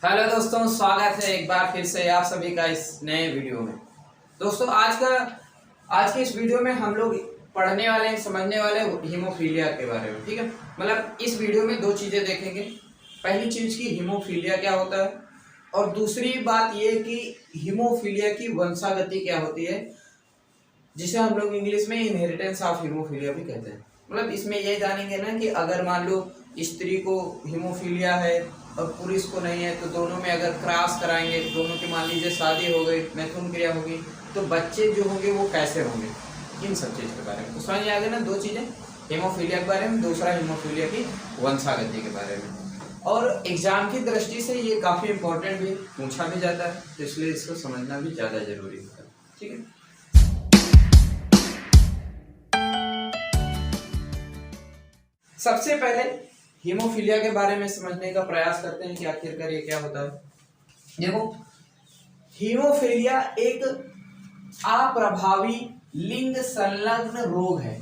Hello दोस्तों, स्वागत है एक बार फिर से आप सभी का इस नए वीडियो में। दोस्तों आज के इस वीडियो में हम लोग पढ़ने वाले हैं, समझने वाले हीमोफीलिया के बारे में। ठीक है, मतलब इस वीडियो में दो चीज़ें देखेंगे। पहली चीज़ की हीमोफीलिया क्या होता है, और दूसरी बात ये कि हीमोफीलिया की वंशागति क्या होती है, जिसे हम लोग इंग्लिश में इनहेरिटेंस ऑफ हीमोफीलिया भी कहते हैं। मतलब इसमें ये जानेंगे ना कि अगर मान लो स्त्री को हीमोफीलिया है और पुरुष को नहीं है, तो दोनों में अगर क्रॉस कराएंगे, दोनों की मान लीजिए शादी हो गई, मैथुन क्रिया होगी, तो बच्चे जो होंगे वो कैसे होंगे, इन सब चीज़ के बारे में तो समझ आ गया ना। दो चीज़ें, हीमोफीलिया के बारे में, दूसरा हीमोफीलिया की वंशागति के बारे में। और एग्जाम की दृष्टि से ये काफ़ी इंपॉर्टेंट भी, पूछा भी जाता है, तो इसलिए इसको समझना भी ज़्यादा जरूरी होता है। ठीक है, सबसे पहले हीमोफीलिया के बारे में समझने का प्रयास करते हैं कि आखिरकार ये क्या होता है। देखो, हीमोफीलिया एक अप्रभावी लिंग संलग्न रोग है।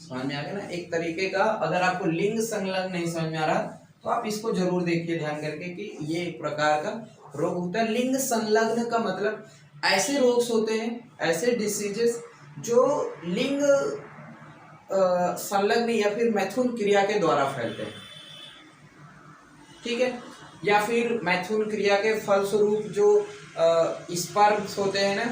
समझ में आ गया ना, एक तरीके का। अगर आपको लिंग संलग्न नहीं समझ में आ रहा तो आप इसको जरूर देखिए ध्यान करके कि ये एक प्रकार का रोग होता है। लिंग संलग्न का मतलब ऐसे रोग होते हैं, ऐसे डिसीजेस जो लिंग संलग्न या फिर मैथुन क्रिया के द्वारा फैलते हैं। ठीक है, या फिर मैथुन क्रिया के फलस्वरूप जो स्पर्म्स होते हैं ना,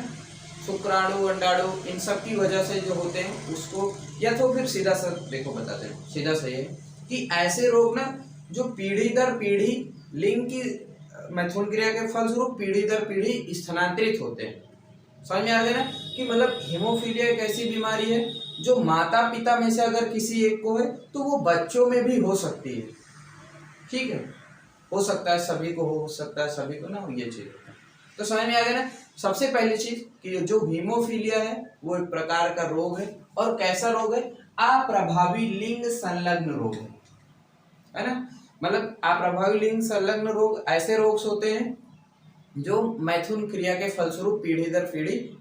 शुक्राणु अंडाणु, इन सब की वजह से जो होते हैं उसको, या तो फिर सीधा सा देखो बताते हैं, सीधा सही है कि ऐसे रोग ना जो पीढ़ी दर पीढ़ी लिंग की मैथुन क्रिया के फलस्वरूप पीढ़ी दर पीढ़ी स्थानांतरित होते हैं। समझ में आ गया ना कि मतलब हीमोफीलिया एक ऐसी बीमारी है जो माता पिता में से अगर किसी एक को है तो वो बच्चों में भी हो सकती है। ठीक है, हो सकता है सभी को, हो सकता है सभी को ना हो, ये चीज होता है। तो समझ में आ गया ना। सबसे पहली चीज कि जो हीमोफीलिया है वो एक प्रकार का रोग है, और कैसा रोग है, अप्रभावी लिंग संलग्न रोग है ना। मतलब अप्रभावी लिंग संलग्न रोग ऐसे रोग होते हैं जो मैथुन क्रिया के फलस्वरूप पीढ़ी दर पीढ़ी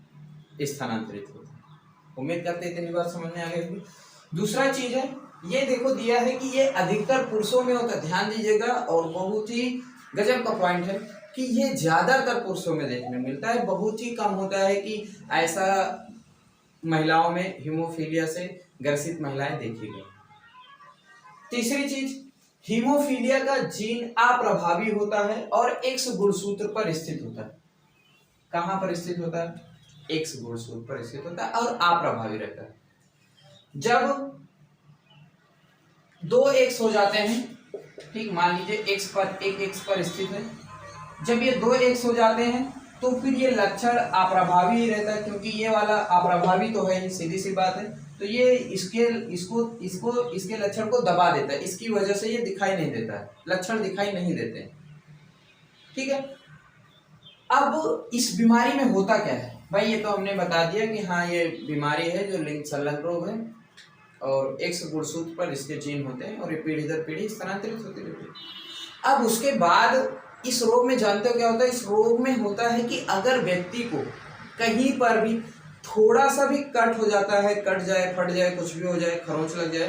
स्थानांतरित होते हैं। उम्मीद करते इतनी बात समझ में आ गई। दूसरा चीज है, ये देखो दिया है कि ये अधिकतर पुरुषों में होता है, ध्यान दीजिएगा। और बहुत ही गजब का पॉइंट है कि ये ज्यादातर पुरुषों में देखने मिलता है, बहुत ही कम होता है कि ऐसा महिलाओं में हीमोफीलिया से ग्रसित महिलाएं देखी गई। तीसरी चीज, हीमोफीलिया का जीन अप्रभावी होता है और एक्स गुणसूत्र पर स्थित होता है। कहां पर स्थित होता है? एक्स गुणसूत्र पर स्थित होता है और अप्रभावी रहता है। जब दो एक्स हो जाते हैं, ठीक, मान लीजिए एक्स पर एक एक्स पर स्थित है, जब ये दो एक्स हो जाते हैं तो फिर ये लक्षण अप्रभावी ही रहता है, क्योंकि ये वाला अप्रभावी तो है, सीधी सी बात है। तो ये इसके लक्षण को दबा देता है, इसकी वजह से ये दिखाई नहीं देता है, लक्षण दिखाई नहीं देते हैं। ठीक है, अब इस बीमारी में होता क्या है भाई, ये तो हमने बता दिया कि हाँ ये बीमारी है जो लिंग संलग्न रोग है, और एक्स गुणसूत्र पर इसके जीन होते हैं और ये पीढ़ी दर पीढ़ी स्थानांतरित होते रहते हैं। अब उसके बाद इस रोग में जानते हो क्या होता है? इस रोग में होता है कि अगर व्यक्ति को कहीं पर भी थोड़ा सा भी कट हो जाता है, कट जाए, फट जाए, कुछ भी हो जाए, खरोंच लग जाए,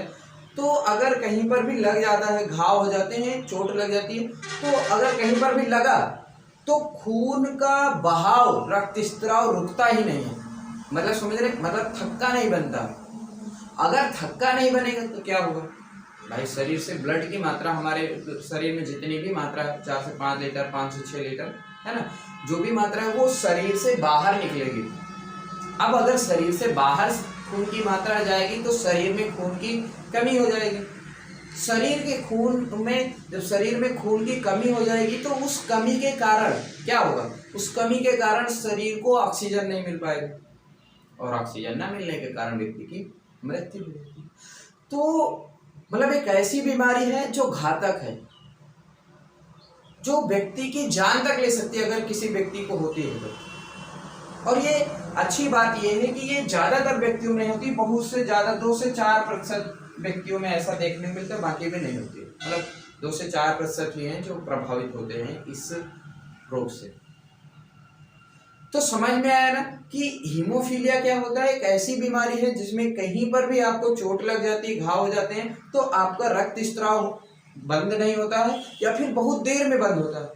तो अगर कहीं पर भी लग जाता है, घाव हो जाते हैं, चोट लग जाती है, तो अगर कहीं पर भी लगा तो खून का बहाव, रक्त स्त्राव रुकता ही नहीं है। मतलब समझ रहे, मतलब थक्का नहीं बनता। अगर थक्का नहीं बनेगा तो क्या होगा भाई, शरीर से ब्लड की मात्रा, हमारे शरीर में जितनी भी मात्रा है, 4 से 5 लीटर, 5 से 6 लीटर है ना, जो भी मात्रा है वो शरीर से बाहर निकलेगी। अब अगर शरीर से बाहर खून की मात्रा जाएगी तो शरीर में खून की कमी हो जाएगी। शरीर के खून में, जब शरीर में खून की कमी हो जाएगी तो उस कमी के कारण क्या होगा, उस कमी के कारण शरीर को ऑक्सीजन नहीं मिल पाएगा, और ऑक्सीजन न मिलने के कारण व्यक्ति की मृत्यु हो जाएगी। तो मतलब एक ऐसी बीमारी है जो घातक है, जो व्यक्ति की जान तक ले सकती है अगर किसी व्यक्ति को होती है तो। और ये अच्छी बात ये है कि ये ज्यादातर व्यक्तियों में होती है, बहुत से ज्यादा 2 से 4% व्यक्तियों में ऐसा देखने को मिलता है, बाकी में नहीं होती है। मतलब 2 से 4% ही हैं जो प्रभावित होते हैं इस रोग से। तो समझ में आया ना कि हीमोफीलिया क्या होता है? एक ऐसी बीमारी है जिसमें कहीं पर भी आपको चोट लग जाती है, घाव हो जाते हैं, तो आपका रक्त स्त्राव बंद नहीं होता है या फिर बहुत देर में बंद होता है।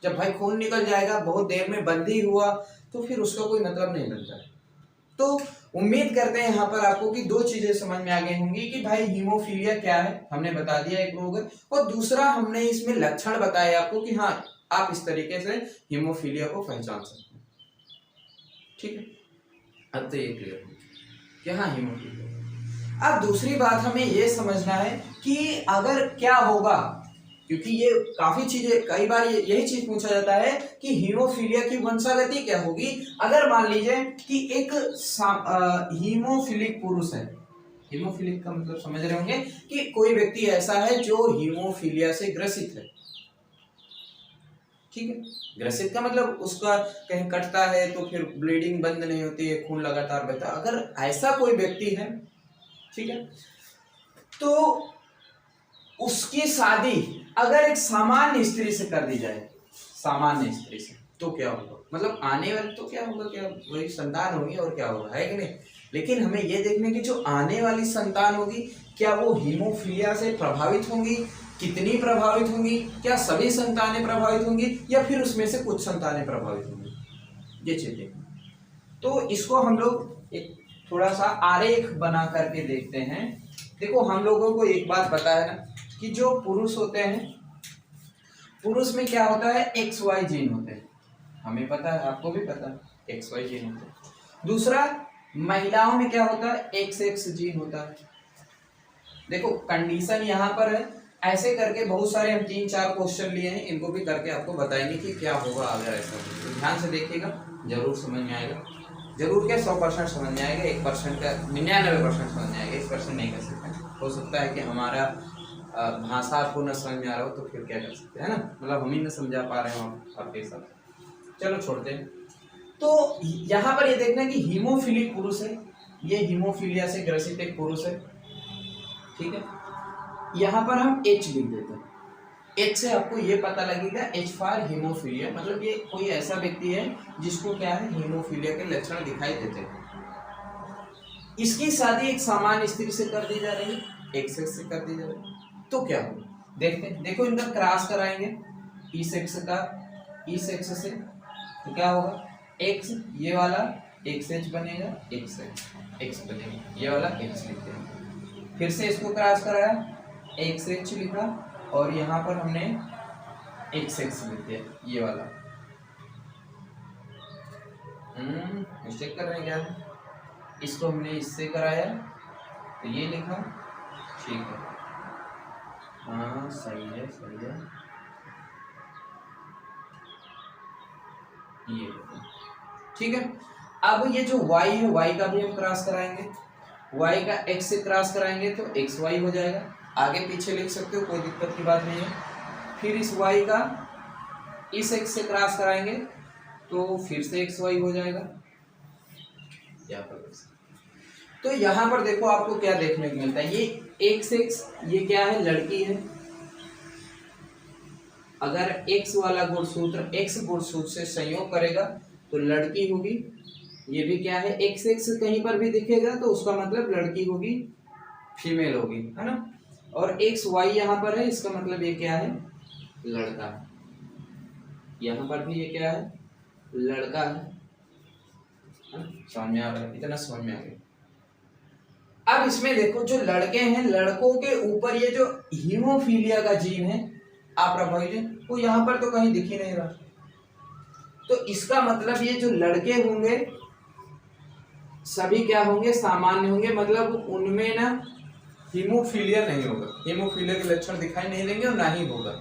जब भाई खून निकल जाएगा, बहुत देर में बंदी हुआ, तो फिर उसका कोई मतलब नहीं बनता है। तो उम्मीद करते हैं यहाँ पर आपको कि 2 चीजें समझ में आ गई होंगी कि भाई हीमोफीलिया क्या है, हमने बता दिया एक रोग है, और दूसरा हमने इसमें लक्षण बताए आपको कि हाँ आप इस तरीके से हीमोफीलिया को पहचान सकते हैं। ठीक है, अब तो ये क्लियर हो कि हाँ हीमोफीलिया। अब दूसरी बात हमें ये समझना है कि अगर क्या होगा, क्योंकि ये काफी चीजें, कई बार यही चीज पूछा जाता है कि हीमोफीलिया की वंशागति क्या होगी। अगर मान लीजिए कि एक हीमोफिलिक पुरुष है, हीमोफिलिक का मतलब समझ रहे होंगे कि कोई व्यक्ति ऐसा है जो हीमोफीलिया से ग्रसित है। ठीक है, ग्रसित का मतलब उसका कहीं कटता है तो फिर ब्लीडिंग बंद नहीं होती है, खून लगातार बहता है। अगर ऐसा कोई व्यक्ति है, ठीक है, तो उसकी शादी अगर एक सामान्य स्त्री से कर दी जाए, सामान्य स्त्री से, तो क्या होगा, मतलब आने वाले तो क्या होगा, क्या वही संतान होगी और क्या होगा, है कि नहीं। लेकिन हमें ये देखने की जो आने वाली संतान होगी, क्या वो हीमोफीलिया से प्रभावित होंगी, कितनी प्रभावित होंगी, क्या सभी संतानें प्रभावित होंगी या फिर उसमें से कुछ संतानें प्रभावित होंगी, ये चीज देखना। तो इसको हम लोग एक थोड़ा सा आरेख बना करके देखते हैं। देखो हम लोगों को एक बात पता है ना कि जो पुरुष होते हैं, पुरुष में क्या होता है, XY जीन होते हैं, हमें पता है, आपको भी पता है, XY जीन होते हैं। दूसरा महिलाओं में क्या होता है, XX जीन होता है। देखो कंडीशन यहाँ पर है, ऐसे करके बहुत सारे हम 3-4 क्वेश्चन लिए हैं, इनको भी करके आपको बताएंगे कि क्या होगा अगर ऐसा हो। तो ध्यान से देखिएगा, जरूर समझ में आएगा, जरूर क्या 100% समझ में आएगा, 1% का 99% समझ में आएगा, 1% नहीं कर सकते। हो सकता है कि हमारा भाषा आपको न समझ में आ रहा हो, तो फिर क्या कर सकते हैं ना, मतलब हम ही न समझा पा रहे हो आपके साथ, चलो छोड़ते हैं। तो यहाँ पर ये देखना कि हीमोफिलिक पुरुष है, ये हीमोफीलिया से ग्रसित एक पुरुष है। ठीक है, यहाँ पर हम H लिख देते हैं, H से आपको ये पता लगेगा, H फॉर हीमोफीलिया, मतलब ये कोई ऐसा व्यक्ति है जिसको क्या है, हीमोफीलिया के लक्षण दिखाई देते हैं। इसकी शादी एक सामान्य स्त्री से कर दी जा रही है, XX से कर दी जा रही है, तो क्या होगा देखते हैं। देखो इनका क्रॉस कराएंगे, E सेक्स का E सेक्स से, तो क्या होगा, X ये वाला XH बनेगा, X बनेगा, ये वाला X लिखते हैं। फिर से इसको क्रॉस कराया, XH लिखा, और यहाँ पर हमने XX लिख दिया, ये वाला। मिस्टेक कर रहे हैं क्या, इसको हमने इससे कराया तो ये लिखा, ठीक है, हाँ सही है, सही है, ये ठीक है। अब ये जो y है, y का भी हम क्रॉस कराएंगे, y का x से क्रॉस कराएंगे तो XY हो जाएगा, आगे पीछे लिख सकते हो, कोई दिक्कत की बात नहीं है। फिर इस y का इस x से क्रॉस कराएंगे तो फिर से XY हो जाएगा, यहाँ पर। तो यहाँ पर देखो आपको क्या देखने को मिलता है, ये XX, ये क्या है, लड़की है। अगर X वाला गुणसूत्र X गुणसूत्र से संयोग करेगा तो लड़की होगी। ये भी क्या है, XX कहीं पर भी दिखेगा तो उसका मतलब लड़की होगी, फीमेल होगी, है ना। और XY यहाँ पर है, इसका मतलब ये क्या है, लड़का। यहाँ पर भी ये क्या है, लड़का है। समझ में आ रहा है, इतना समझ में आ गया। अब इसमें देखो जो लड़के हैं, लड़कों के ऊपर ये जो हीमोफीलिया का जीन है, अप्रभावित, वो यहाँ पर तो कहीं दिख ही नहीं रहा। तो इसका मतलब ये जो लड़के होंगे सभी क्या होंगे, सामान्य होंगे, मतलब उनमें ना हीमोफीलिया नहीं होगा, हीमोफीलिया के लक्षण दिखाई नहीं देंगे और ना ही होगा,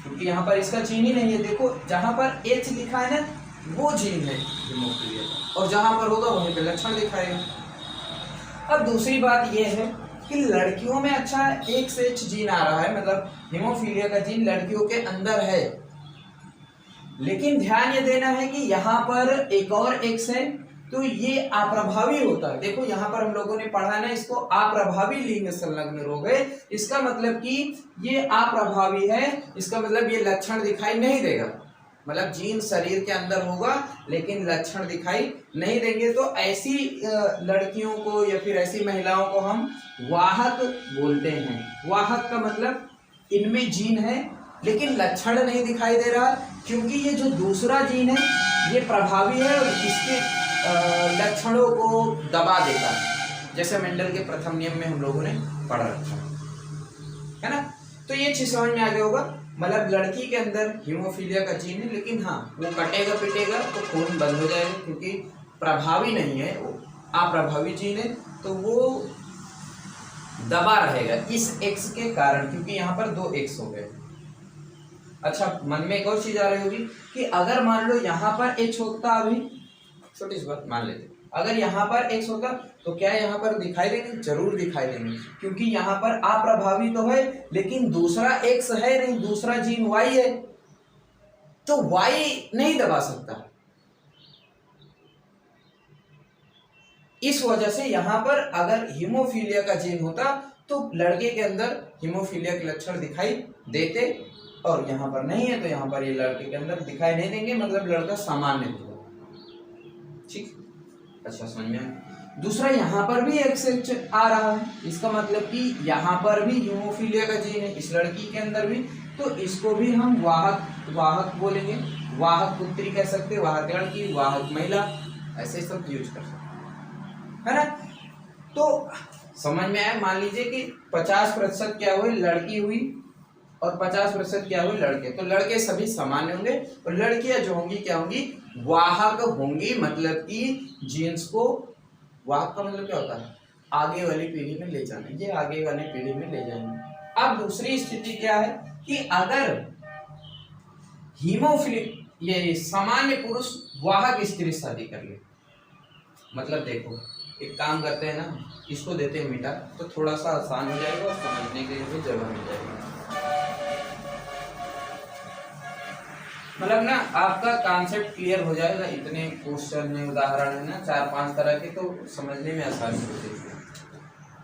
क्योंकि यहाँ पर इसका जीन ही नहीं है। देखो जहां पर H लिखा है ना, वो जीन है हीमोफीलिया, और जहां पर होगा वहीं पे लक्षण दिखाएगा। अब दूसरी बात ये है कि लड़कियों में अच्छा XH जीन आ रहा है, मतलब हीमोफीलिया का जीन लड़कियों के अंदर है, लेकिन ध्यान ये देना है कि यहाँ पर एक और X है, तो ये अप्रभावी होता है। देखो यहाँ पर हम लोगों ने पढ़ा ना, इसको अप्रभावी लिंग संलग्न रोग है। इसका मतलब कि ये अप्रभावी है, इसका मतलब ये लक्षण दिखाई नहीं देगा, मतलब जीन शरीर के अंदर होगा लेकिन लक्षण दिखाई नहीं देंगे। तो ऐसी लड़कियों को या फिर ऐसी महिलाओं को हम वाहक बोलते हैं। वाहक का मतलब इनमें जीन है लेकिन लक्षण नहीं दिखाई दे रहा, क्योंकि ये जो दूसरा जीन है ये प्रभावी है और इसके लक्षणों को दबा देता है, जैसे मेंडल के प्रथम नियम में हम लोगों ने पढ़ रखा है ना। तो ये चीज समझ में आ गया होगा। मतलब लड़की के अंदर हीमोफीलिया का जीन है, लेकिन हाँ वो कटेगा पिटेगा तो खून बंद हो जाएगा, क्योंकि प्रभावी नहीं है, वो अप्रभावी जीन है, तो वो दबा रहेगा इस एक्स के कारण, क्योंकि यहाँ पर 2 एक्स हो गए। अच्छा, मन में एक और चीज आ रही होगी कि अगर मान लो यहाँ पर एक्स होता, अभी छोटी सी बात मान लेते, अगर यहाँ पर एक्स होता तो क्या यहाँ पर दिखाई देंगे? जरूर दिखाई देंगे, क्योंकि यहाँ पर अप्रभावी तो है, लेकिन दूसरा एक्स है नहीं, दूसरा जीन वाई है, तो वाई नहीं दबा सकता। इस वजह से यहाँ पर अगर हीमोफीलिया का जीन होता तो लड़के के अंदर हीमोफीलिया के लक्षण दिखाई देते, और यहाँ पर नहीं है तो यहाँ पर ये लड़के के अंदर दिखाई नहीं देंगे, मतलब लड़का सामान्य होगा। ठीक, अच्छा समझ में आया। दूसरा, यहाँ पर भी एक्स आ रहा है, इसका मतलब कि यहाँ पर भी हीमोफीलिया का जीन है इस लड़की के अंदर भी, तो इसको भी हम वाहक बोलेंगे, वाहक पुत्री कह सकते, वाहक लड़की, वाहक महिला, ऐसे सब यूज कर सकते है ना। तो समझ में आया। मान लीजिए कि 50% क्या हुई लड़की हुई और 50% क्या हुई लड़के, तो लड़के सभी सामान्य होंगे और लड़कियां जो होंगी क्या होंगी? वाहक होंगी, मतलब कि जीन्स को, वाहक का मतलब क्या होता है? आगे वाली पीढ़ी में ले जाना, ये आगे वाली पीढ़ी में ले जाएंगे। अब दूसरी स्थिति क्या है कि अगर हीमोफिलिक ये सामान्य पुरुष वाहक स्त्री शादी कर ले, मतलब देखो एक काम करते हैं ना, इसको देते हैं मिटा, तो थोड़ा सा आसान हो जाएगा और समझने के लिए भी जगह मिल जाएगी। मतलब ना आपका कॉन्सेप्ट क्लियर हो जाएगा, इतने क्वेश्चन में उदाहरण है ना 4-5 तरह के, तो समझने में आसानी होती है।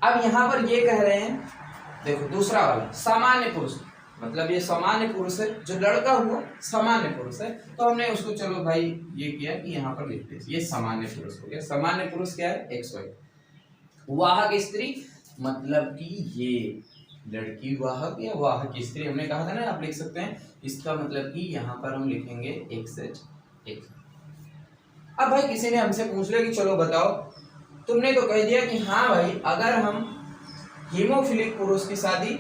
अब यहाँ पर ये कह रहे हैं, देखो दूसरा वाला सामान्य पुरुष, मतलब ये सामान्य पुरुष है, जो लड़का हुआ सामान्य पुरुष है, तो हमने उसको चलो भाई ये किया कि यहाँ पर लिखते हैं, ये सामान्य पुरुष हो गया। सामान्य पुरुष क्या है? X Y. वाहक स्त्री मतलब कि ये लड़की वाहक या वाहक स्त्री, हमने कहा था ना, आप लिख सकते हैं, इसका मतलब कि यहाँ पर हम लिखेंगे एक्स एच एक्स। अब भाई किसी ने हमसे पूछ लिया कि चलो बताओ, तुमने तो कह दिया कि हाँ भाई अगर हम हीमोफिलिक पुरुष की शादी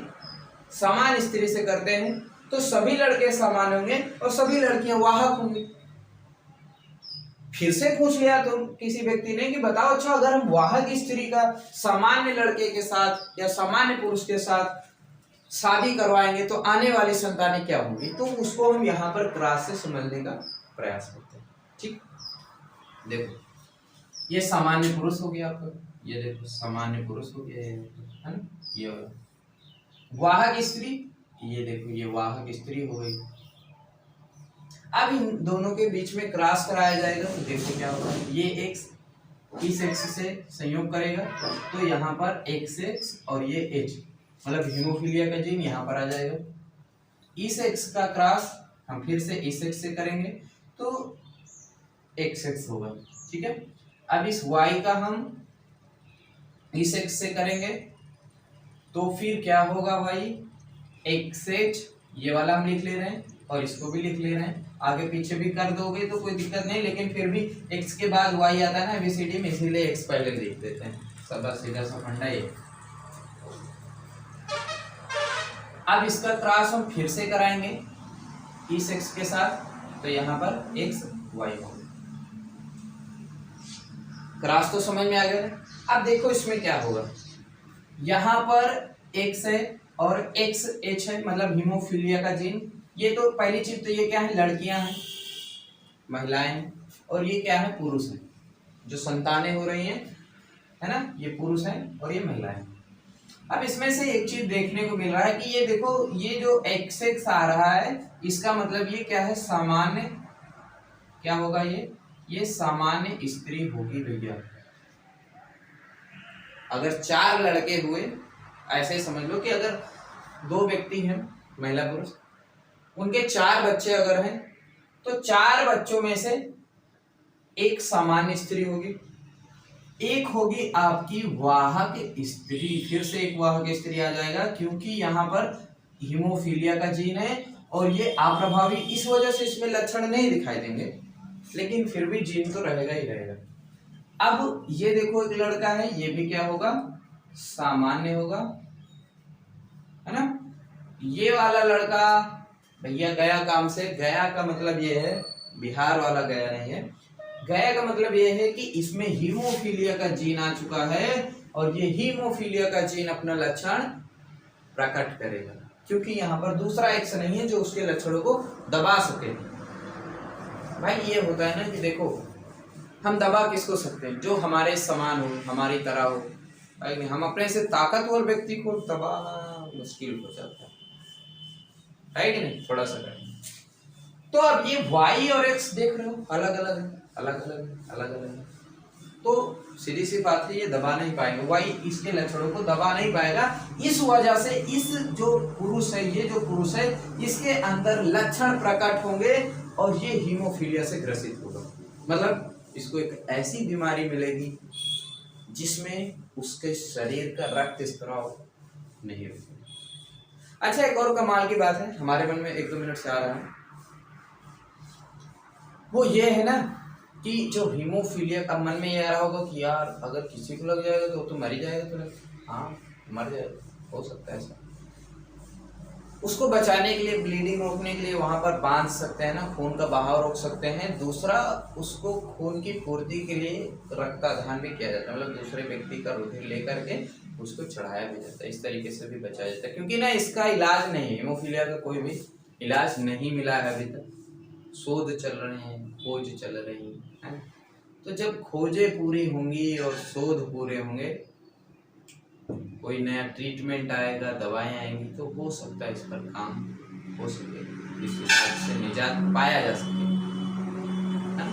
समान स्त्री से करते हैं तो सभी लड़के समान होंगे और सभी लड़कियां वाहक होंगी। फिर से पूछ लिया तो किसी व्यक्ति ने कि बताओ अच्छा अगर हम वाहक स्त्री का सामान्य लड़के के साथ या सामान्य पुरुष के साथ शादी करवाएंगे तो आने वाली संतानें क्या होंगी, तो उसको हम यहाँ पर क्रॉस से समझने का प्रयास करते हैं। ठीक, देखो ये सामान्य पुरुष हो गया आपका, ये देखो सामान्य पुरुष हो गया है ना, ये वाहक स्त्री, ये देखो ये वाहक स्त्री हो गई। अब इन दोनों के बीच में क्रॉस कराया जाएगा तो देखो क्या होगा, ये एक्स इस एक्स से संयोग करेगा तो यहाँ पर एक्स एक्स और ये एच, मतलब हीमोफीलिया का जीन यहाँ पर आ जाएगा। इस एक्स का क्रॉस हम फिर से इस एक्स से करेंगे तो एक्स एक्स होगा। ठीक है, अब इस y का हम इस x से करेंगे तो फिर क्या होगा भाई, एक्स एच, ये वाला हम लिख ले रहे हैं और इसको भी लिख ले रहे हैं, आगे पीछे भी कर दोगे तो कोई दिक्कत नहीं, लेकिन फिर भी x के बाद y आता है ना ABCD में, इसीलिए x पहले लिख देते हैं, सब सीधा सा फंडा ये। अब इसका क्रॉस हम फिर से कराएंगे इस x के साथ, तो यहाँ पर x y होगा। क्रॉस तो समझ में आ गया। अब देखो इसमें क्या होगा, यहाँ पर x है और एक्स एच है, मतलब हीमोफीलिया का जीन। ये तो पहली चीज तो ये क्या है, लड़कियां हैं, महिलाएं हैं, और ये क्या है, पुरुष है, जो संतानें हो रही हैं, है ना, ये पुरुष हैं और ये महिलाएं। अब इसमें से एक चीज देखने को मिल रहा है कि ये देखो ये जो एक्स एक्स आ रहा है, इसका मतलब ये क्या है, सामान्य, क्या होगा ये सामान्य स्त्री होगी भैया। अगर 4 लड़के हुए, ऐसे समझ लो कि अगर 2 व्यक्ति हैं महिला पुरुष, उनके 4 बच्चे अगर हैं तो 4 बच्चों में से एक सामान्य स्त्री होगी, एक होगी आपकी वाहक स्त्री, फिर से एक वाहक स्त्री आ जाएगा, क्योंकि यहाँ पर हीमोफीलिया का जीन है और ये अप्रभावी, इस वजह से इसमें लक्षण नहीं दिखाई देंगे, लेकिन फिर भी जीन तो रहेगा ही रहेगा। अब ये देखो एक लड़का है, ये भी क्या होगा, सामान्य होगा, है ना। ये वाला लड़का भैया गया काम से, गया का मतलब ये है बिहार वाला गया नहीं है, गया का मतलब ये है कि इसमें हीमोफीलिया का जीन आ चुका है और ये हीमोफीलिया का जीन अपना लक्षण प्रकट करेगा, क्योंकि यहाँ पर दूसरा एक्स नहीं है जो उसके लक्षणों को दबा सके। भाई ये होता है ना कि देखो हम दबा किसको सकते हैं, जो हमारे समान हो, हमारी तरह हो, भाई हम अपने से ताकतवर व्यक्ति को दबाना मुश्किल हो जाता है कि नहीं, थोड़ा सा करें। तो अब ये y और x देख रहे हो अलग अलग है, अलग अलग है, तो सीधी सी बात है ये दबा नहीं पाएंगे, y इसके लक्षणों को दबा नहीं पाएगा। इस वजह से इस जो पुरुष है, ये जो पुरुष है, इसके अंदर लक्षण प्रकट होंगे और ये हीमोफीलिया से ग्रसित होगा, मतलब इसको एक ऐसी बीमारी मिलेगी जिसमें उसके शरीर का रक्त स्त्राव नहीं होगा। अच्छा एक और कमाल की बात है, हमारे मन में 1-2 मिनट से आ रहा है, वो ये है ना कि जो हीमोफीलिया, अब मन में ये आ रहा होगा कि यार अगर किसी को लग जाएगा तो मर ही जाएगा, तो हाँ मर जाएगा, हो सकता है ऐसा। उसको बचाने के लिए, ब्लीडिंग रोकने के लिए वहां पर बांध सकते हैं ना, खून का बहाव रोक सकते हैं। दूसरा, उसको खून की पूर्ति के लिए रक्ताधान भी किया जाता है, मतलब दूसरे व्यक्ति का रुधिर लेकर के उसको चढ़ाया भी जाता है, इस तरीके से भी बचाया जाता है, क्योंकि ना इसका इलाज नहीं है, हीमोफीलिया का कोई भी इलाज नहीं मिला है अभी तक, शोध चल रहे हैं, खोज चल रही है। तो जब खोजें पूरी होंगी और शोध पूरे होंगे, कोई नया ट्रीटमेंट आएगा, दवाएं आएंगी, तो हो सकता है इस पर काम हो सके, इस इलाज से निजात पाया जा सके, है?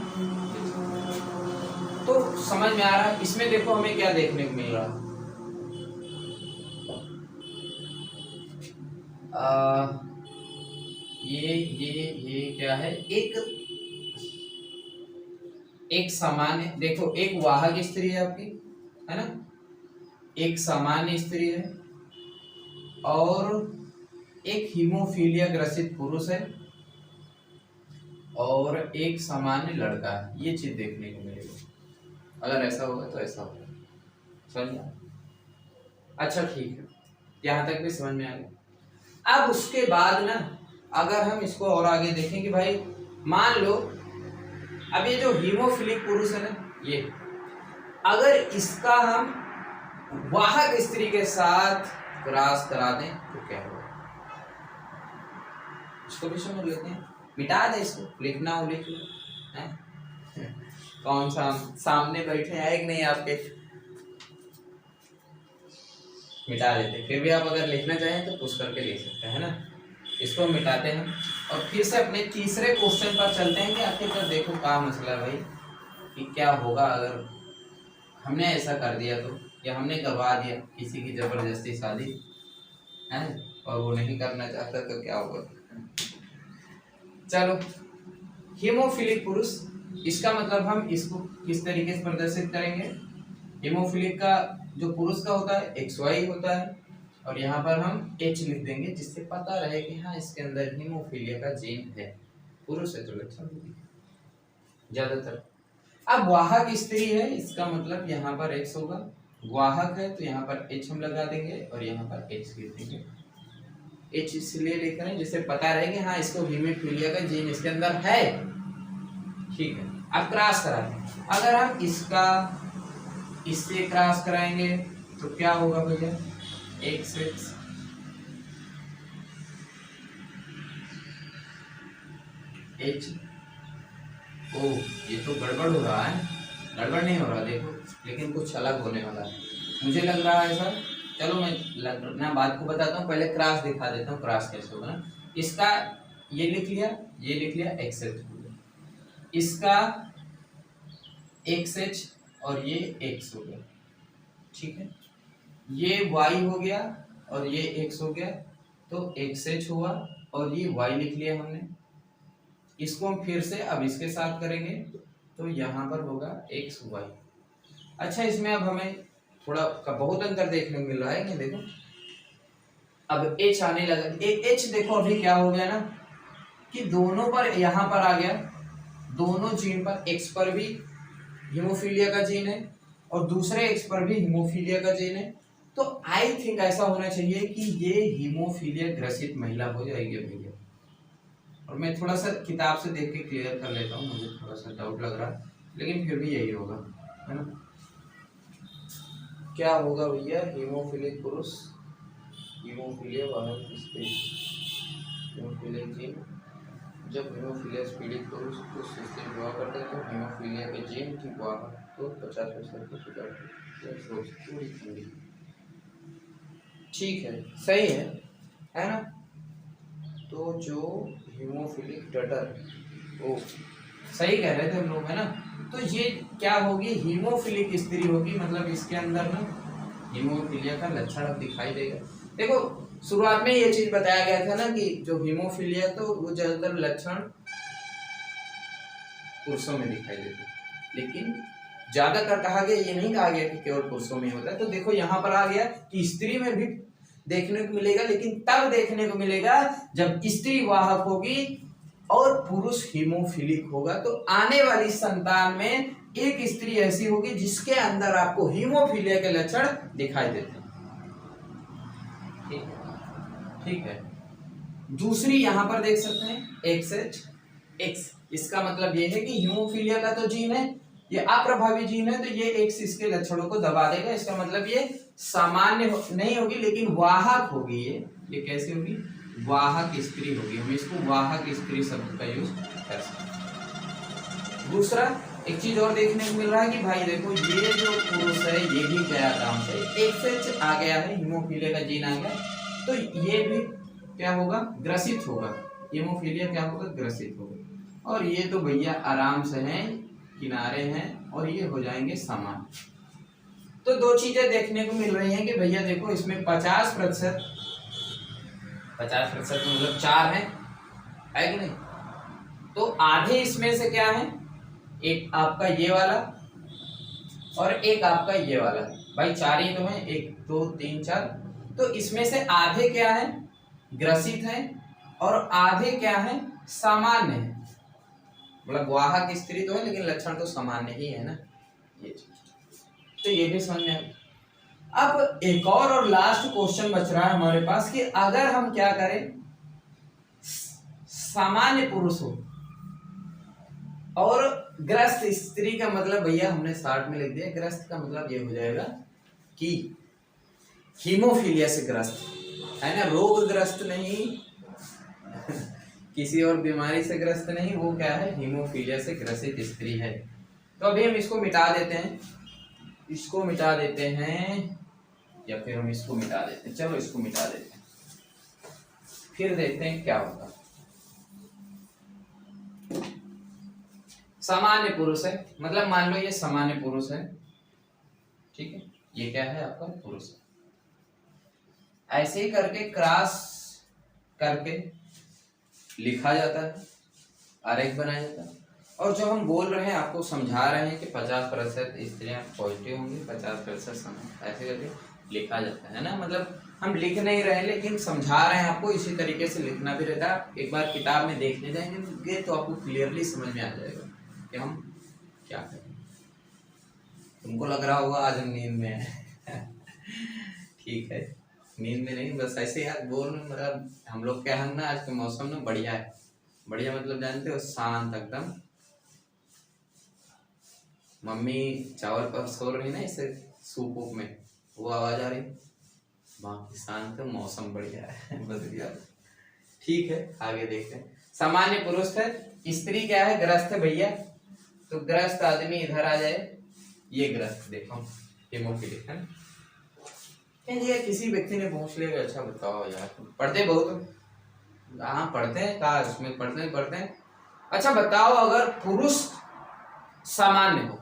तो समझ में आ रहा है। इसमें देखो हमें क्या देखने को मिल रहा, ये क्या है, एक सामान्य, देखो एक वाहक स्त्री है आपकी, है ना, एक सामान्य स्त्री है और एक हीमोफीलिया ग्रसित पुरुष है और एक सामान्य लड़का है, ये चीज देखने को मिलेगी। अगर ऐसा होगा तो ऐसा होगा, समझ। अच्छा ठीक है, यहाँ तक भी समझ में आ गया। अब उसके बाद ना अगर हम इसको और आगे देखें कि भाई मान लो अब ये जो हीमोफिलिक पुरुष है ना, ये अगर इसका हम वाहक स्त्री के साथ क्रॉस करा दें तो क्या होगा, इसको भी समझ लेते हैं। मिटा दे इसको, लिखना हो लिख लो, कौन सा सामने बैठे हैं एक नहीं आपके, मिटा देते। फिर भी आप अगर लिखना चाहें तो पुश करके लिख सकते हैं ना। इसको मिटाते हैं और फिर से अपने तीसरे क्वेश्चन पर चलते हैं कि आखिरकार देखो क्या मसला भाई, कि क्या होगा अगर हमने ऐसा कर दिया तो, या हमने करवा दिया किसी की जबरदस्ती शादी है और वो नहीं करना चाहता तो क्या होगा। चलो, हीमोफिलिक पुरुष, इसका मतलब हम इसको किस तरीके से प्रदर्शित करेंगे। हीमोफिलिक का जो पुरुष का होता है XY होता है और यहाँ पर हम H लिख देंगे, जिससे पता रहे कि हाँ इसके अंदर हीमोफीलिया का जीन है, पुरुष है तो लक्षण ज्यादातर। अब वाहक स्त्री है, इसका मतलब यहाँ पर X होगा, वाहक है तो यहाँ पर H हम लगा देंगे और यहाँ पर H लिख देंगे। H इसलिए लिख रहे हैं जिससे पता रहे कि हाँ इसको हीमोफीलिया का जीन इसके अंदर है, ठीक है। अब क्रॉस कराते हैं, अगर हम इसका इससे क्रॉस कराएंगे तो क्या होगा भैया, XX H, ओ ये तो गड़बड़ हो रहा है, गड़बड़ नहीं हो रहा देखो, लेकिन कुछ अलग होने वाला है मुझे लग रहा है सर। चलो मैं बात को बताता हूँ, पहले क्रॉस दिखा देता हूँ, क्रॉस कैसे होगा ना। इसका ये लिख लिया, ये लिख लिया XX हो गया, इसका XH और ये X हो गया, ठीक है। ये Y हो गया और ये X हो गया, तो XH हुआ और ये Y लिख लिया हमने। इसको हम फिर से अब इसके साथ करेंगे तो यहाँ पर होगा XY। अच्छा, इसमें अब हमें थोड़ा बहुत अंतर देखने को मिल रहा है कि देखो अब H आने लगा, एक H देखो अभी क्या हो गया ना, कि दोनों पर, यहाँ पर आ गया दोनों जीन पर, एक्स पर भी हीमोफीलिया का जीन है और दूसरे एक्स पर भी हीमोफीलिया का जीन है, तो आई थिंक ऐसा होना चाहिए कि ये हीमोफीलिया ग्रसित महिला हो जाएगी भैया। और मैं थोड़ा सा किताब से देख के क्लियर कर लेता हूँ, मुझे थोड़ा सा डाउट लग रहा है, लेकिन फिर भी यही होगा, है ना। क्या होगा भैया, हीमोफिलिक पुरुष, हीमोफीलिया वाहक स्त्री, हीमोफीलिया जीन, जब हीमोफीलिया से पीड़ित पुरुष उस स्त्री विवाह करते हैं तो हीमोफीलिया के जीन की वाहक तो 50% को सुधार। ठीक है, सही है ना। तो जो हीमोफिलिक डटर, ओ सही कह रहे थे हम लोग, है ना। तो ये क्या होगी, हीमोफिलिक स्त्री होगी, मतलब इसके अंदर ना हीमोफीलिया का लक्षण अब दिखाई देगा। देखो शुरुआत में ये चीज बताया गया था ना कि जो हीमोफीलिया तो वो ज्यादातर लक्षण पुरुषों में दिखाई देते, लेकिन ज्यादातर कहा गया, ये नहीं कहा गया कि केवल पुरुषों में होता है। तो देखो यहाँ पर आ गया कि स्त्री में भी देखने को मिलेगा, लेकिन तब देखने को मिलेगा जब स्त्री वाहक होगी और पुरुष हीमोफिलिक होगा। तो आने वाली संतान में एक स्त्री ऐसी होगी जिसके अंदर आपको हीमोफीलिया के लक्षण दिखाई देते हैं। ठीक है। दूसरी यहां पर देख सकते हैं एक्स, इसका मतलब ये है कि हीमोफीलिया का तो जीन है, ये अप्रभावी जीन है, तो ये एक्स इसके लक्षणों को दबा देगा। इसका मतलब ये सामान्य नहीं होगी, लेकिन वाहक होगी। ये कैसी होगी, वाहक स्त्री होगी। हम इसको वाहक स्त्री शब्द का यूज कर सकते हैं। दूसरा एक चीज और देखने को मिल रहा है कि भाई देखो ये जो पुरुष है ये भी गया काम से एक्स आ गया है, हीमोफीलिया का जीन आ गया, तो ये भी क्या होगा, ग्रसित होगा। हीमोफीलिया क्या होगा, ग्रसित होगा। और ये तो भैया आराम से हैं, किनारे हैं, और ये हो जाएंगे समान। तो दो चीजें देखने को मिल रही हैं कि भैया देखो इसमें 50% मतलब 4 है कि नहीं। तो आधे इसमें से क्या है, एक आपका ये वाला और एक आपका ये वाला, भाई 4 ही तो है, 1 2 3 4। तो इसमें से आधे क्या है, ग्रसित है, और आधे क्या है, सामान्य है। मतलब वाहक स्त्री तो है लेकिन लक्षण तो सामान्य ही है ना, ये चीज। तो ये भी समझ में आया। अब एक और लास्ट क्वेश्चन बच रहा है हमारे पास कि अगर हम क्या करें, सामान्य पुरुष हो और ग्रस्त स्त्री, का मतलब भैया हमने 60 में लिख दिया, ग्रस्त का मतलब ये हो जाएगा कि हीमोफीलिया से ग्रस्त है ना, रोगग्रस्त नहीं किसी और बीमारी से ग्रस्त नहीं, वो क्या है, हीमोफीलिया से ग्रसित स्त्री है। तो अभी हम इसको मिटा देते हैं, इसको मिटा देते हैं, या फिर हम इसको मिटा देते हैं। चलो इसको मिटा देते हैं, फिर देखते हैं क्या होगा। सामान्य पुरुष है, मतलब मान लो ये सामान्य पुरुष है, ठीक है, ये क्या है आपका पुरुष है। ऐसे ही करके क्रॉस करके लिखा जाता है, आरेख बनाया जाता है। और जो हम बोल रहे हैं, आपको समझा रहे हैं कि 50% स्त्रियां पॉजिटिव होंगी, 50% समय, ऐसे करके लिखा जाता है ना। मतलब हम लिख नहीं रहे लेकिन समझा रहे हैं आपको, इसी तरीके से लिखना भी रहता है। एक बार किताब में देखने जाएंगे तो आपको क्लियरली समझ में आ जाएगा कि हम क्या करें। तुमको लग रहा होगा आज हम नींद में है ठीक है, नींद में नहीं, बस ऐसे यार बोल, मतलब हम लोग क्या है ना, आज का मौसम ना बढ़िया है। बढ़िया मतलब जानते हो, शांत एकदम। मम्मी चावल पर सो रही ना इसे सूप वूप में, वो आवाज आ रही, बाकी शांत है, मौसम बढ़िया है बढ़िया। ठीक है, आगे देखते हैं। सामान्य पुरुष है, स्त्री क्या है, ग्रस्त है भैया। तो ग्रस्त आदमी इधर आ जाए, ये ग्रस्त देखो हीमोफिलिक है। ये किसी व्यक्ति ने पूछ लिया, अच्छा बताओ यार, पढ़ते बहुत, हाँ पढ़ते हैं, कहा उसमें पढ़ते हैं। अच्छा बताओ, अगर पुरुष सामान्य हो,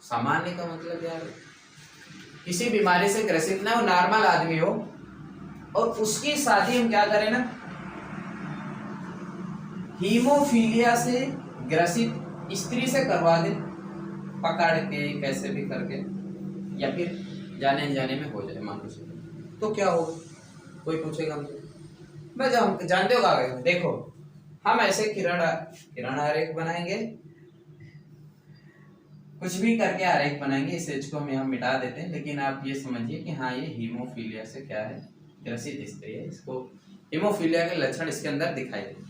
सामान्य का मतलब यार किसी बीमारी से ग्रसित ना हो, नॉर्मल आदमी हो, और उसकी शादी हम क्या करें ना, हीमोफीलिया से ग्रसित स्त्री से करवा दे, पकड़ के कैसे भी करके, या फिर जाने अनजाने में हो जाए मान लो, तो क्या होगा, कोई पूछेगा हमसे, बस हम जानते हो कागज में, देखो हम ऐसे किरण आरेख बनाएंगे, कुछ भी करके आरेख बनाएंगे। इस एच को हम यहाँ मिटा देते हैं, लेकिन आप ये समझिए कि हाँ ये हीमोफीलिया से क्या है, ग्रसित स्त्री है, इसको हीमोफीलिया के लक्षण इसके अंदर दिखाई देंगे।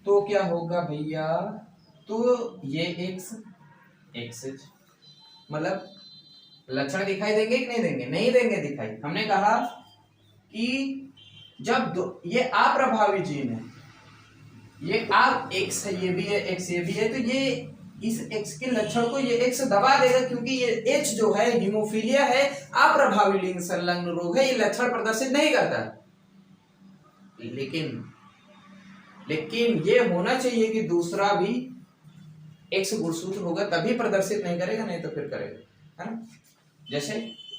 तो क्या होगा भैया, तो ये एक्स मतलब लक्षण दिखाई देंगे कि नहीं देंगे? नहीं देंगे दिखाई। हमने कहा कि जब ये अप्रभावी जीन है, ये आप एक्स है, ये भी है एक्स, ये भी है, तो ये इस एक्स के लक्षण को ये एक्स दबा देगा, क्योंकि ये एच जो है हीमोफीलिया है, अप्रभावी लिंग संलग्न रोग है, ये लक्षण प्रदर्शित नहीं करता। लेकिन ये होना चाहिए कि दूसरा भी एक्स गुणसूत्र होगा तभी प्रदर्शित नहीं करेगा, नहीं तो फिर करेगा, है ना। जैसे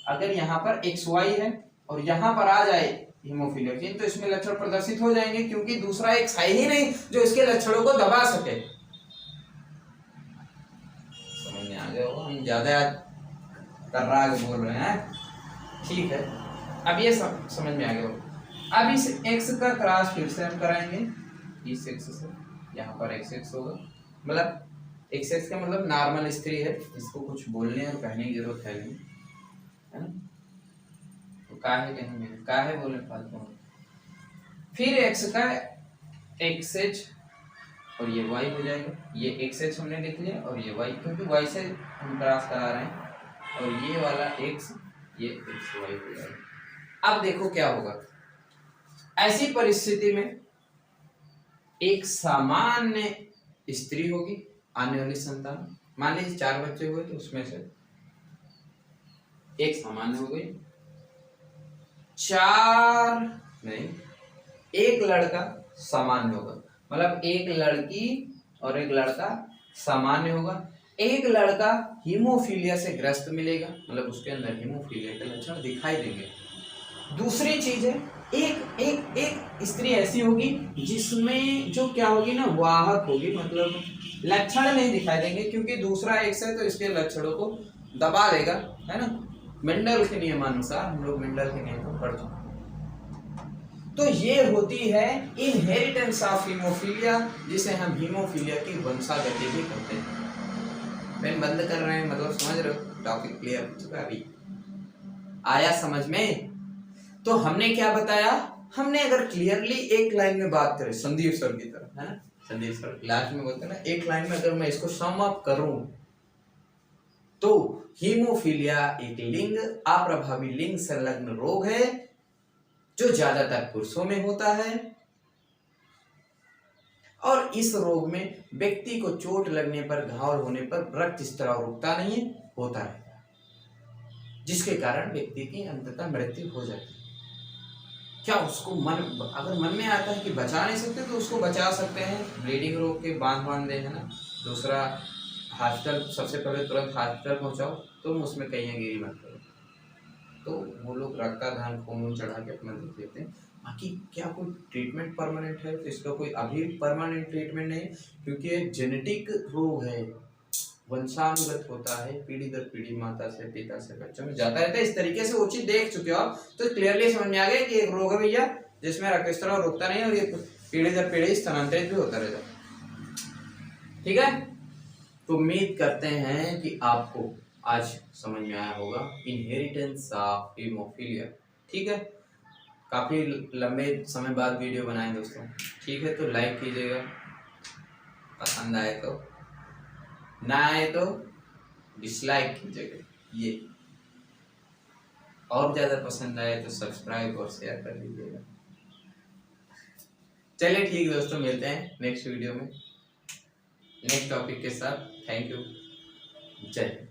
अगर यहाँ पर एक्स वाई है और यहाँ पर आ जाए हीमोफीलिया जीन, तो इसमें लक्षण प्रदर्शित हो जाएंगे, क्योंकि दूसरा एक्स है ही नहीं जो इसके लक्षणों को दबा सके। समझ में आ गया होगा, हम ज्यादा कर्राग बोल रहे हैं, ठीक है। अब ये समझ में आ गया होगा। अब इस एक्स का क्रॉस फिर से हम कराएंगे इस एक्स से, यहाँ पर एक्स होगा, मतलब एक्स का मतलब नॉर्मल स्त्री है, इसको कुछ बोलने और कहने की जरूरत है नहीं, है ना। तो काहे कहेंगे, काहे बोले फालतू। फिर एक्स का एक्स एच और ये वाई हो जाएगा, ये एक्स एच हमने लिख लिया और ये वाई, क्योंकि वाई से हम क्रॉस करा रहे हैं, और ये वाला एक्स, ये एक्स वाई हो जाएगा। अब देखो क्या होगा, ऐसी परिस्थिति में एक सामान्य स्त्री होगी, आने वाली संतान, मान लीजिए 4 बच्चे हुए तो उसमें से एक सामान्य हो गई, 4 नहीं, एक लड़का सामान्य होगा, मतलब एक लड़की और एक लड़का सामान्य होगा। एक लड़का हीमोफीलिया से ग्रस्त मिलेगा, मतलब उसके अंदर हीमोफीलिया के लक्षण दिखाई देंगे। दूसरी चीज है, एक स्त्री ऐसी होगी जिसमें जो क्या होगी ना, वाहक होगी, मतलब लक्षण नहीं दिखाई देंगे, क्योंकि दूसरा एक्स है तो इसके लक्षणों को दबा देगा, है ना। मेंडल के नियमानुसार, हम लोग मेंडल के नियम को पढ़ चुके। तो ये होती है इनहेरिटेंस ऑफ हीमोफीलिया, जिसे हम हीमोफीलिया की वंशागति भी कहते हैं। पेन बंद कर रहे हैं, मतलब समझ रहे हो, टॉपिक क्लियर हो चुका है अभी, आया समझ में। तो हमने क्या बताया, हमने अगर क्लियरली एक लाइन में बात करें संदीप सर की तरह, है ना, संदीप सर लास्ट में बोलते हैं ना, एक लाइन में अगर मैं इसको सम अप करूं तो हीमोफीलिया एक लिंग अप्रभावी लिंग संलग्न रोग है जो ज्यादातर पुरुषों में होता है, और इस रोग में व्यक्ति को चोट लगने पर, घाव होने पर रक्त स्त्राव रुकता नहीं होता है, जिसके कारण व्यक्ति की अंततः मृत्यु हो जाती है। क्या उसको अगर मन में आता है कि बचा नहीं सकते तो उसको बचा सकते हैं, ब्लीडिंग रोक के बांध दे, है ना। दूसरा, हॉस्पिटल सबसे पहले तुरंत हॉस्पिटल पहुंचाओ, तुम उसमें कहीं गिरी मत करो, तो वो लोग रक्तदान खून चढ़ा के अपना देख लेते हैं। बाकी क्या कोई ट्रीटमेंट परमानेंट है, तो इसका कोई अभी परमानेंट ट्रीटमेंट नहीं, क्योंकि ये जेनेटिक रोग है, वंशानुगत होता है, पीढ़ी दर पीढ़ी, माता से पिता से बच्चों में जाता रहता है। इस तरीके से वो चीज देख चुके हो आप, तो क्लियरली समझ में आ गया कि एक रोग है भैया जिसमें रक्तस्राव रुकता नहीं, और ये पीढ़ी दर पीढ़ी स्थानांतरित भी होता रहता है, ठीक है। तो उम्मीद करते हैं कि आपको आज समझ में आया होगा इनहेरिटेंस ऑफ हीमोफीलिया, ठीक है। काफी लंबे समय बाद वीडियो बनाए दोस्तों, ठीक है। तो लाइक कीजिएगा, पसंद आए तो, ना आए तो डिसलाइक कीजिएगा, ये और ज्यादा पसंद आए तो सब्सक्राइब और शेयर कर लीजिएगा। चलिए ठीक है दोस्तों, मिलते हैं नेक्स्ट वीडियो में नेक्स्ट टॉपिक के साथ। थैंक यू, जय हिंद।